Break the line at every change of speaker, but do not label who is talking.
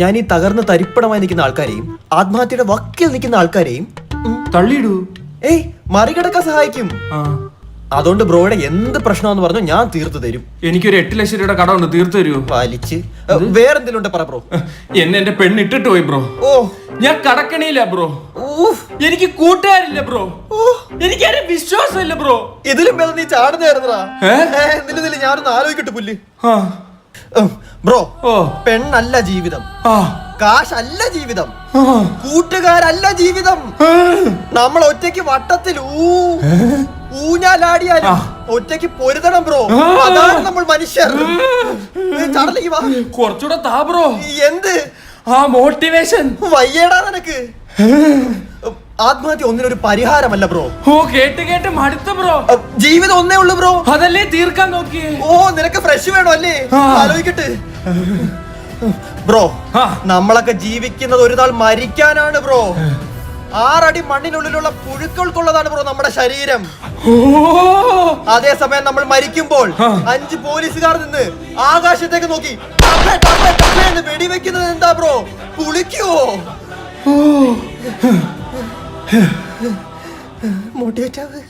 ഞാൻ ഈ തകർന്ന് തരിപ്പണമായി നിൽക്കുന്ന ആൾക്കാരെയും ആത്മഹത്യയുടെ വക്കിൽ നിൽക്കുന്ന ആൾക്കാരെയും
തള്ളിയിടൂ.
ഏയ് മറികടക്കാൻ സഹായിക്കും. അതുകൊണ്ട് ബ്രോയുടെ എന്ത് പ്രശ്നമെന്ന് പറഞ്ഞു ഞാൻ തീർത്തു തരും.
എനിക്കൊരു 8 ലക്ഷം രൂപയുടെ കട ഉണ്ട്, തീർത്തു തരൂ.
വലിച്ച് വേറെന്തെങ്കിലും ഉണ്ട് പറ ബ്രോ.
എന്റെ പെണ്ണിട്ടിട്ട് പോയി ബ്രോ.
ഓ
ഞാൻ കടക്കണിയില്ല ബ്രോ. എനിക്ക് കൂട്ടുകാരില്ല ബ്രോ. എനിക്കാരും വിശ്വാസമില്ല ബ്രോ.
ഇതിലും നീ ചാടുന്നായിരുന്നടാ. എന്തിനും ഞാനൊന്ന് ആലോചിക്കട്ടെ പുല്ല്. ബ്രോ പെണ്ണല്ല ജീവിതം, കാശല്ല ജീവിതം, കൂട്ടുകാരല്ല ജീവിതം. നമ്മൾ ഒറ്റയ്ക്ക് വട്ടത്തിൽ ഊഞ്ഞാലാടിയാലും ഒറ്റയ്ക്ക് പൊരുതണം ബ്രോ. അതാണ് നമ്മൾ മനുഷ്യർ. ചടലേക്ക് വാ.
കുറച്ചുകൂടെ താ ബ്രോ.
എന്ത്
മോട്ടിവേഷൻ
വയ്യേടാ നിനക്ക്. ആത്മഹത്യ ഒന്നിനൊരു പരിഹാരമല്ല ബ്രോ.
കേട്ട് കേട്ട് മടുത്ത ബ്രോ.
ജീവിതം ഒന്നേ ഉള്ളു ബ്രോ.
അതല്ലേ തീർക്കാൻ നോക്കിയേ.
നിനക്ക് ഫ്രഷ് വേണോ അല്ലേ? ആലോചിക്കട്ടെ ബ്രോ. നമ്മളൊക്കെ ജീവിക്കുന്നത് ഒരു നാൾ മരിക്കാനാണ് ബ്രോ. 6 അടി മണ്ണിനുള്ളിലുള്ള പുഴുക്കൾക്കുള്ളതാണ് ബ്രോ നമ്മുടെ ശരീരം. അതേസമയം നമ്മൾ മരിക്കുമ്പോൾ 5 പോലീസുകാർ നിന്ന് ആകാശത്തേക്ക് നോക്കി വെടിവെക്കുന്നത് എന്താ ബ്രോ? കുളിക്കുവോ? മോട്ടിവേറ്റ് ആവ്.